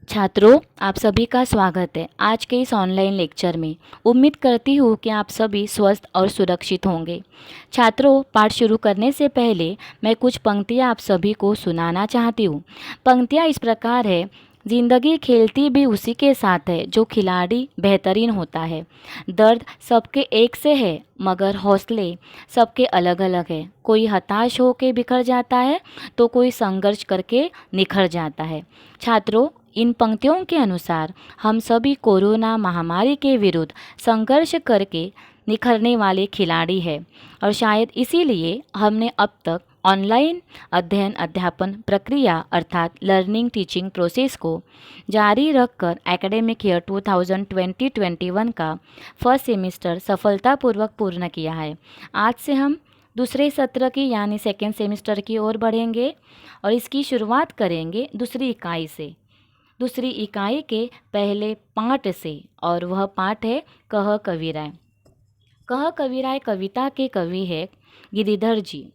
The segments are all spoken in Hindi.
छात्रों, आप सभी का स्वागत है आज के इस ऑनलाइन लेक्चर में। उम्मीद करती हूँ कि आप सभी स्वस्थ और सुरक्षित होंगे। छात्रों, पाठ शुरू करने से पहले मैं कुछ पंक्तियाँ आप सभी को सुनाना चाहती हूँ। पंक्तियाँ इस प्रकार है। जिंदगी खेलती भी उसी के साथ है जो खिलाड़ी बेहतरीन होता है। दर्द सबके एक से है मगर हौसले सबके अलग अलग है। कोई हताश होकर बिखर जाता है तो कोई संघर्ष करके निखर जाता है। छात्रों, इन पंक्तियों के अनुसार हम सभी कोरोना महामारी के विरुद्ध संघर्ष करके निखरने वाले खिलाड़ी हैं और शायद इसीलिए हमने अब तक ऑनलाइन अध्ययन अध्यापन प्रक्रिया अर्थात लर्निंग टीचिंग प्रोसेस को जारी रखकर एकेडमिक ईयर 2020-21 का फर्स्ट सेमेस्टर सफलतापूर्वक पूर्ण किया है। आज से हम दूसरे सत्र की यानी सेकेंड सेमेस्टर की ओर बढ़ेंगे और इसकी शुरुआत करेंगे दूसरी इकाई से, दूसरी इकाई के पहले पाठ से, और वह पाठ है कह कविराय। कह कविराय कविता के कवि है गिरिधर जी।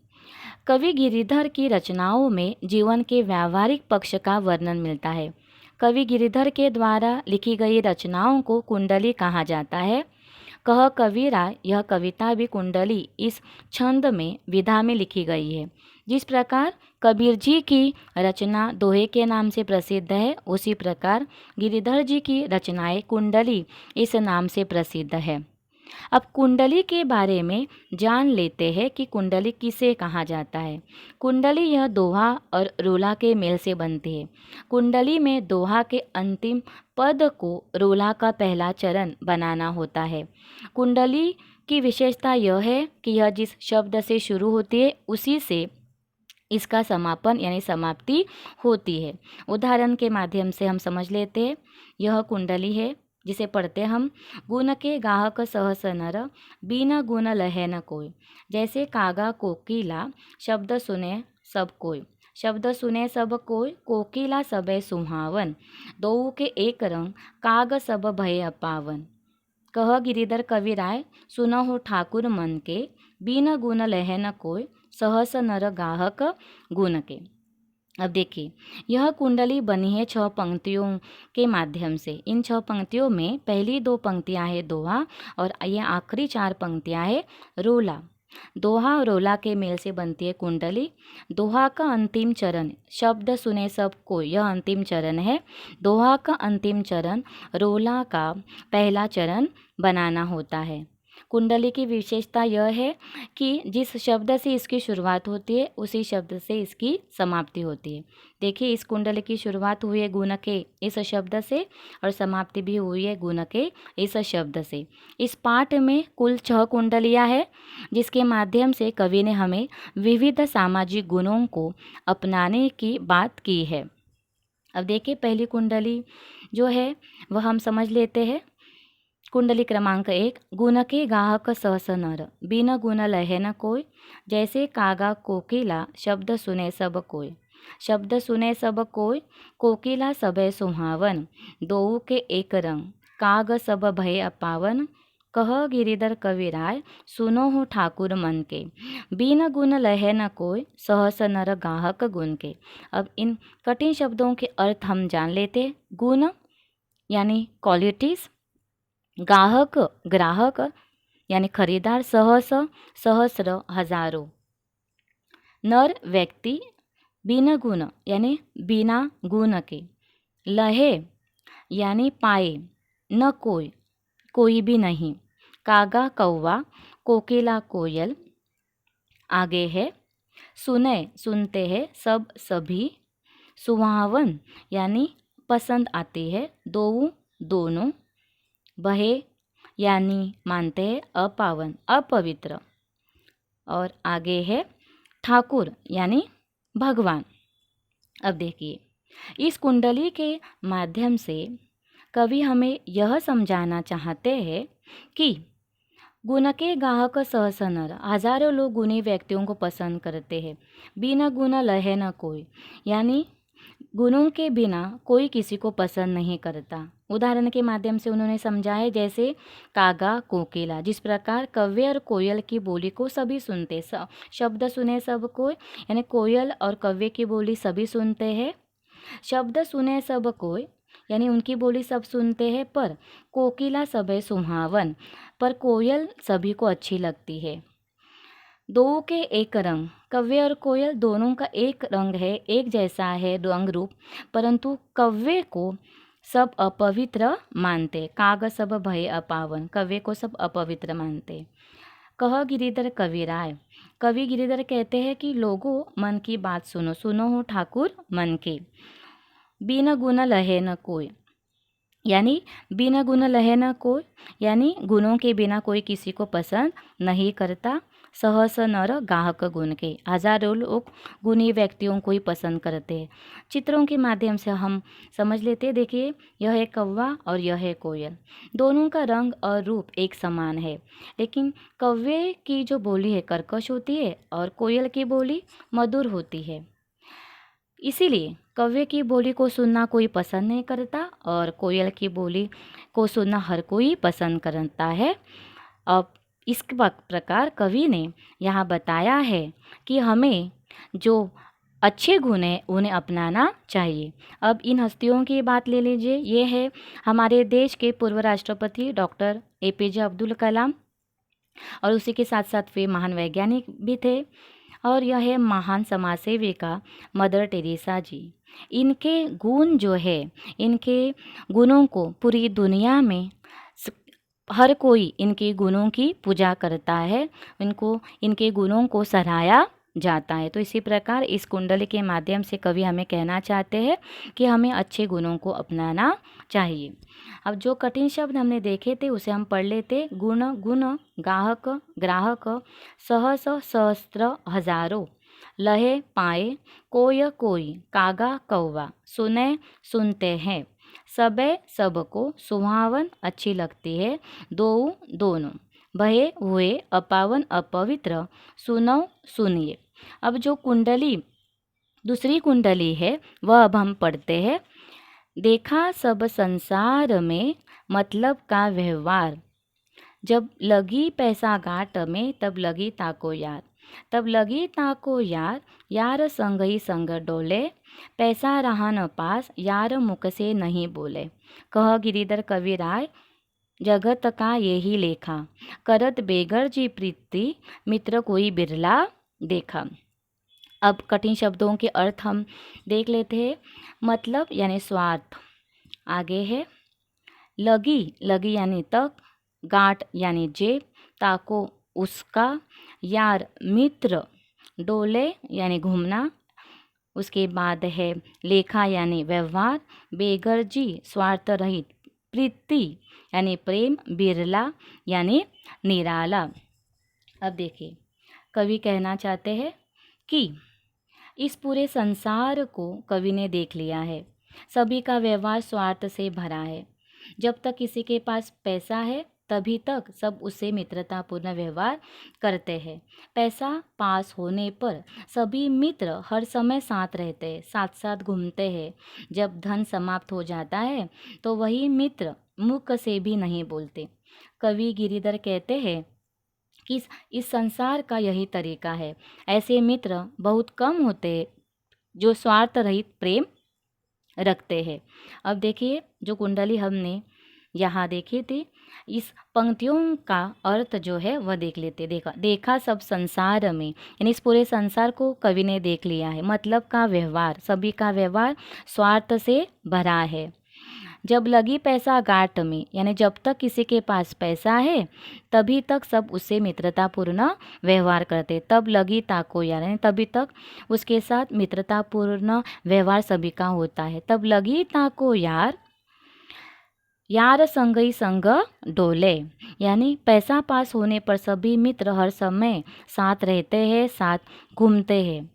कवि गिरिधर की रचनाओं में जीवन के व्यावहारिक पक्ष का वर्णन मिलता है। कवि गिरिधर के द्वारा लिखी गई रचनाओं को कुंडली कहा जाता है। कह कविराय यह कविता भी कुंडली इस छंद में विधा में लिखी गई है। जिस प्रकार कबीर जी की रचना दोहे के नाम से प्रसिद्ध है, उसी प्रकार गिरिधर जी की रचनाएं कुंडली इस नाम से प्रसिद्ध है। अब कुंडली के बारे में जान लेते हैं कि कुंडली किसे कहा जाता है। कुंडली यह दोहा और रोला के मेल से बनती है। कुंडली में दोहा के अंतिम पद को रोला का पहला चरण बनाना होता है। कुंडली की विशेषता यह है कि यह जिस शब्द से शुरू होती है उसी से इसका समापन यानी समाप्ति होती है। उदाहरण के माध्यम से हम समझ लेते हैं। यह कुंडली है जिसे पढ़ते हम। गुण के गाहक सहस नर, बिन गुण लहे न कोई। जैसे कागा कोकिला, शब्द सुने सब कोई। शब्द सुने सब कोई, कोकिला सबे सुहावन। दो के एक रंग, काग सब भय अपावन। कह गिरिधर कविराय, सुनहु ठाकुर मन के। बिन गुण लहे न कोई, सहस नर गाहक गुण के। अब देखिए, यह कुंडली बनी है 6 पंक्तियों के माध्यम से। इन 6 पंक्तियों में पहली 2 पंक्तियां है दोहा और ये आखिरी 4 पंक्तियां है रोला। दोहा और रोला के मेल से बनती है कुंडली। दोहा का अंतिम चरण शब्द सुने सब को, यह अंतिम चरण है। दोहा का अंतिम चरण रोला का पहला चरण बनाना होता है। कुंडली की विशेषता यह है कि जिस शब्द से इसकी शुरुआत होती है उसी शब्द से इसकी समाप्ति होती है। देखिए, इस कुंडली की शुरुआत हुई है गुण के इस शब्द से और समाप्ति भी हुई है गुण के इस शब्द से। इस पाठ में कुल 6 कुंडलियाँ हैं जिसके माध्यम से कवि ने हमें विविध सामाजिक गुणों को अपनाने की बात की है। अब देखिए, पहली कुंडली जो है वह हम समझ लेते हैं। कुंडली क्रमांक 1, गुण के गाहक सहस नर, बिन गुण लहे न कोई। जैसे कागा कोकिला, शब्द सुने सब कोई। शब्द सुने सब कोई, कोकिला सबे सुहावन। दोऊ के एक रंग, काग सब भय अपावन। कह गिरिधर कविराय, सुनो हो ठाकुर मन के। बिन गुण लहे न कोई, सहस नर गाहक गुण के। अब इन कठिन शब्दों के अर्थ हम जान लेते। गुण यानी क्वालिटीज़, गाहक ग्राहक यानी खरीदार, सहस सहस्र हजारों। नर व्यक्ति, बिन गुण यानी बिना गुण के। लहे यानी पाए, न कोई कोई भी नहीं। कागा कौवा, कोकिला कोयल। आगे है सुने सुनते हैं सब सभी। सुहावन यानी पसंद आती है, दो दोनों। बहे यानी मानते हैं, अपावन अपवित्र। और आगे है ठाकुर यानी भगवान। अब देखिए, इस कुंडली के माध्यम से कवि हमें यह समझाना चाहते हैं कि गुण के गाहक सहस नर, हजारों लोग गुणी व्यक्तियों को पसंद करते हैं। बिना गुण लहे न कोई, यानी गुणों के बिना कोई किसी को पसंद नहीं करता। उदाहरण के माध्यम से उन्होंने समझाया, जैसे कागा कोकिला, जिस प्रकार कव्य और कोयल की बोली को सभी सुनते, शब्द सुने सब कोई, यानी कोयल और कव्य की बोली सभी सुनते हैं। शब्द सुने सब कोई, यानी उनकी बोली सब सुनते हैं, पर कोकिला सबे सुहावन, पर कोयल सभी को अच्छी लगती है। दो के एक रंग, कव्वे और कोयल दोनों का एक रंग है, एक जैसा है रंग रूप, परंतु कव्वे को सब अपवित्र मानते, काग सब भय अपावन, कव्वे को सब अपवित्र मानते। कह गिरिधर कविराय, कवि गिरिधर कहते हैं कि लोगों मन की बात सुनो, सुनो हो ठाकुर मन के। बिन गुण लहे न कोई, यानी बिना गुण लहे न कोई, यानी गुणों के बिना कोई किसी को पसंद नहीं करता। सहस नर गाहक गुण के, हजारों लोग गुणी व्यक्तियों को ही पसंद करते हैं। चित्रों के माध्यम से हम समझ लेते हैं। देखिए, यह है कौवा और यह है कोयल, दोनों का रंग और रूप एक समान है, लेकिन कौवे की जो बोली है कर्कश होती है और कोयल की बोली मधुर होती है। इसीलिए कव्वे की बोली को सुनना कोई पसंद नहीं करता और कोयल की बोली को सुनना हर कोई पसंद करता है। अब इस प्रकार कवि ने यहाँ बताया है कि हमें जो अच्छे गुण हैं उन्हें अपनाना चाहिए। अब इन हस्तियों की बात ले लीजिए। ये है हमारे देश के पूर्व राष्ट्रपति डॉक्टर APJ अब्दुल कलाम, और उसी के साथ साथ वे महान वैज्ञानिक भी थे। और यह है महान समाज सेविका मदर टेरेसा जी। इनके गुण जो है, इनके गुणों को पूरी दुनिया में हर कोई इनके गुणों की पूजा करता है, इनके गुणों को सराहा जाता है। तो इसी प्रकार इस कुंडली के माध्यम से कवि हमें कहना चाहते हैं कि हमें अच्छे गुणों को अपनाना चाहिए। अब जो कठिन शब्द हमने देखे थे उसे हम पढ़ लेते। गुण गुण, गाहक ग्राहक, सहस सहस्त्र हजारों, लहे पाए कोय कोई, कागा कौवा, सुने सुनते हैं, सबे सबको, सुहावन अच्छी लगती है, दो दोनों, भये हुए अपावन अपवित्र, सुनो सुनिए। अब जो कुंडली दूसरी कुंडली है वह अब हम पढ़ते हैं। देखा सब संसार में मतलब का व्यवहार, जब लगी पैसा गाट में तब लगी ताको यार, तब लगी ताको यार, यार संग ही संग डोले, पैसा रहा न पास, यार मुख से नहीं बोले। कह गिरिधर कविराय, जगत का यही लेखा, करत बेगर जी प्रीति, मित्र कोई बिरला देखा। अब कठिन शब्दों के अर्थ हम देख लेते हैं। मतलब यानी स्वार्थ, आगे है लगी, लगी यानी तक, गांठ यानी जेब, ताको उसका, यार मित्र, डोले यानी घूमना, उसके बाद है लेखा यानी व्यवहार, बेगरजी स्वार्थ रहित, प्रीति यानी प्रेम, बिरला यानी निराला। अब देखिए, कवि कहना चाहते हैं कि इस पूरे संसार को कवि ने देख लिया है, सभी का व्यवहार स्वार्थ से भरा है। जब तक किसी के पास पैसा है तभी तक सब उससे मित्रतापूर्ण व्यवहार करते हैं। पैसा पास होने पर सभी मित्र हर समय साथ रहते हैं, साथ साथ घूमते हैं। जब धन समाप्त हो जाता है तो वही मित्र मुख से भी नहीं बोलते। कवि गिरिधर कहते हैं कि इस संसार का यही तरीका है। ऐसे मित्र बहुत कम होते हैं जो स्वार्थ रहित प्रेम रखते हैं। अब देखिए, जो कुंडली हमने यहाँ देखी थी, इस पंक्तियों का अर्थ जो है वह देख लेते। देखा सब संसार में, यानी इस पूरे संसार को कवि ने देख लिया है। मतलब का व्यवहार, सभी का व्यवहार स्वार्थ से भरा है। जब लगी पैसा गांठ में, यानी जब तक किसी के पास पैसा है तभी तक सब उससे मित्रतापूर्ण व्यवहार करते। तब लगी ताको यार, यानी तभी तक उसके साथ मित्रतापूर्ण व्यवहार सभी का होता है। तब लगी ताको यार, यार संग ही संग डोले, यानी पैसा पास होने पर सभी मित्र हर समय साथ रहते हैं, साथ घूमते हैं।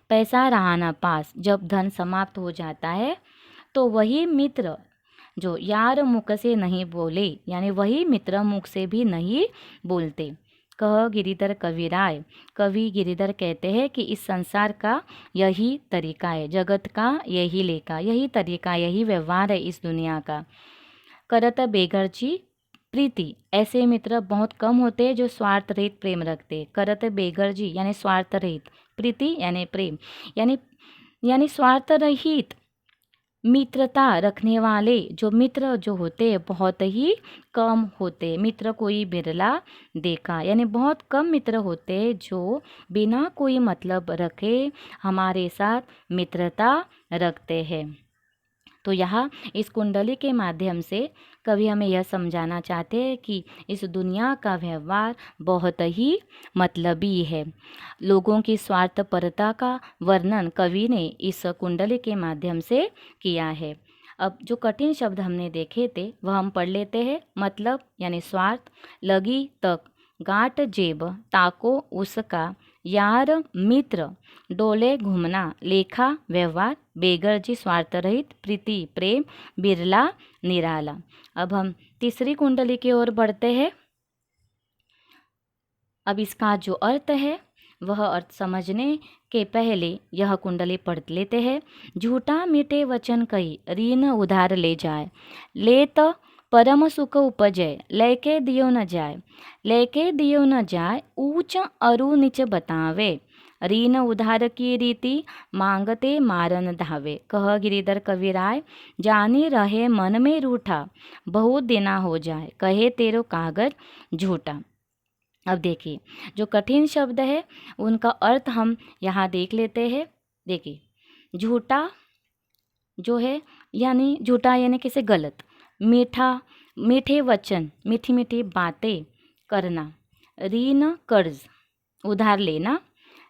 पैसा रहा ना पास, जब धन समाप्त हो जाता है तो वही मित्र जो यार मुख से नहीं बोले, यानी वही मित्र मुख से भी नहीं बोलते। कह गिरिधर कविराय, कवि गिरिधर कहते हैं कि इस संसार का यही तरीका है, जगत का यही लेखा, यही तरीका, यही व्यवहार है इस दुनिया का। करत बेगरजी प्रीति, ऐसे मित्र बहुत कम होते हैं जो स्वार्थ रहित प्रेम रखते। करत बेगरजी यानी स्वार्थ रहित, प्रीति यानी प्रेम, यानी स्वार्थ रहित मित्रता रखने वाले जो मित्र जो होते हैं बहुत ही कम होते हैं। मित्र कोई बिरला देखा, यानी बहुत कम मित्र होते हैं जो बिना कोई मतलब रखे हमारे साथ मित्रता रखते हैं। तो यहाँ इस कुंडली के माध्यम से कवि हमें यह समझाना चाहते हैं कि इस दुनिया का व्यवहार बहुत ही मतलबी है। लोगों की स्वार्थपरता का वर्णन कवि ने इस कुंडली के माध्यम से किया है। अब जो कठिन शब्द हमने देखे थे वह हम पढ़ लेते हैं। मतलब यानी स्वार्थ, लगी तक, गांठ जेब, ताको उसका, यार मित्र, डोले घूमना, लेखा व्यवहार, बेगरजी स्वार्थ रहित, प्रीति प्रेम, बिरला निराला। अब हम तीसरी कुंडली की ओर बढ़ते हैं। अब इसका जो अर्थ है वह अर्थ समझने के पहले यह कुंडली पढ़ लेते हैं। झूठा मीठे वचन कही, ऋण उधार ले जाए, लेत परम सुख उपजय, लेके दियो न जाए, लेके दियो न जाए, ऊंच अरु नीच बतावे, ऋण उधार की रीति, मांगते मारन धावे। कह गिरिधर कविराय, जानी रहे मन में रूठा, बहुत देना हो जाए, कहे तेरो कागज झूठा। अब देखिए जो कठिन शब्द है उनका अर्थ हम यहाँ देख लेते हैं। देखिए झूठा जो है यानी झूठा यानी किसी गलत, मीठा मीठे वचन, मीठी मीठी बातें करना, ऋण कर्ज उधार लेना,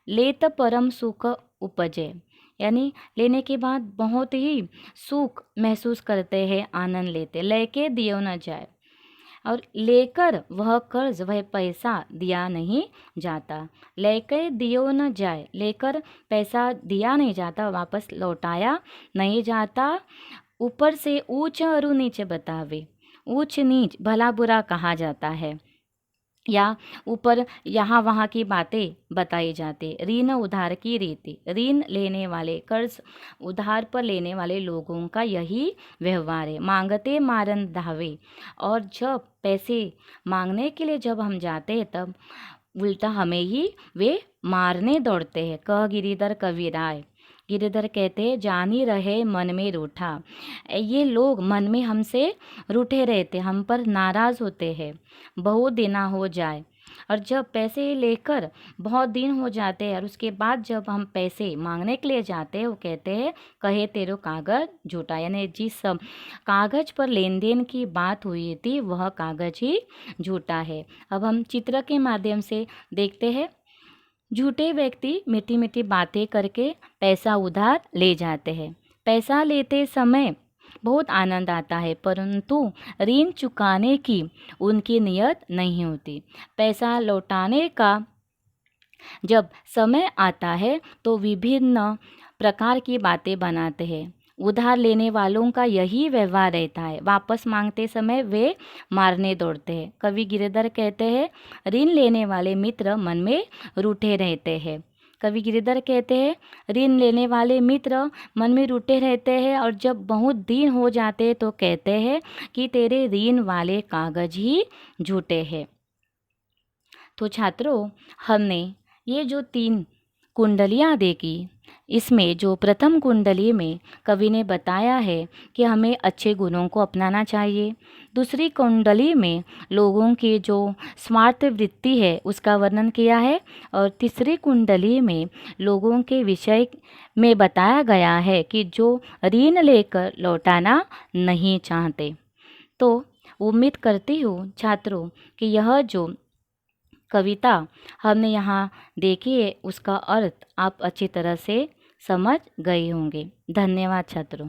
लेत परम सुख उपजे यानी लेने के बाद बहुत ही सुख महसूस करते हैं, आनंद लेते, लेके दियो न जाए, और लेकर वह कर्ज वह पैसा दिया नहीं जाता, लेकर दियो न जाए, लेकर पैसा दिया नहीं जाता, वापस लौटाया नहीं जाता, ऊपर से ऊंच और नीचे बतावे, ऊंच नीच भला बुरा कहा जाता है, या ऊपर यहाँ वहाँ की बातें बताई जाती। ऋण उधार की रीति, ऋण लेने वाले, कर्ज उधार पर लेने वाले लोगों का यही व्यवहार है। मांगते मारन धावे, और जब पैसे मांगने के लिए जब हम जाते हैं तब उल्टा हमें ही वे मारने दौड़ते हैं। कह गिरिधर कविराय, गिरिधर कहते हैं जानी रहे मन में रूठा, ये लोग मन में हमसे रूठे रहते, हम पर नाराज़ होते हैं, बहुत देना हो जाए, और जब पैसे लेकर बहुत दिन हो जाते हैं और उसके बाद जब हम पैसे मांगने के लिए जाते हैं वो कहते हैं कहे तेरो कागज झूठा, यानी जिस कागज पर लेन देन की बात हुई थी वह कागज ही झूठा है। अब हम चित्र के माध्यम से देखते हैं। झूठे व्यक्ति मीठी मीठी बातें करके पैसा उधार ले जाते हैं। पैसा लेते समय बहुत आनंद आता है, परंतु ऋण चुकाने की उनकी नियत नहीं होती। पैसा लौटाने का जब समय आता है तो विभिन्न प्रकार की बातें बनाते हैं। उधार लेने वालों का यही व्यवहार रहता है, वापस मांगते समय वे मारने दौड़ते हैं। कवि गिरिधर कहते हैं ऋण लेने वाले मित्र मन में रूठे रहते हैं। कवि गिरिधर कहते हैं ऋण लेने वाले मित्र मन में रूठे रहते हैं, और जब बहुत दिन हो जाते हैं तो कहते हैं कि तेरे ऋण वाले कागज ही झूठे हैं। तो छात्रों हमने ये जो 3 कुंडलियाँ देखी, इसमें जो प्रथम कुंडली में कवि ने बताया है कि हमें अच्छे गुणों को अपनाना चाहिए। दूसरी कुंडली में लोगों की जो स्वार्थ वृत्ति है उसका वर्णन किया है, और तीसरी कुंडली में लोगों के विषय में बताया गया है कि जो ऋण लेकर लौटाना नहीं चाहते। तो उम्मीद करती हूँ छात्रों कि यह जो कविता हमने यहाँ देखी है उसका अर्थ आप अच्छी तरह से समझ गए होंगे। धन्यवाद छात्रों।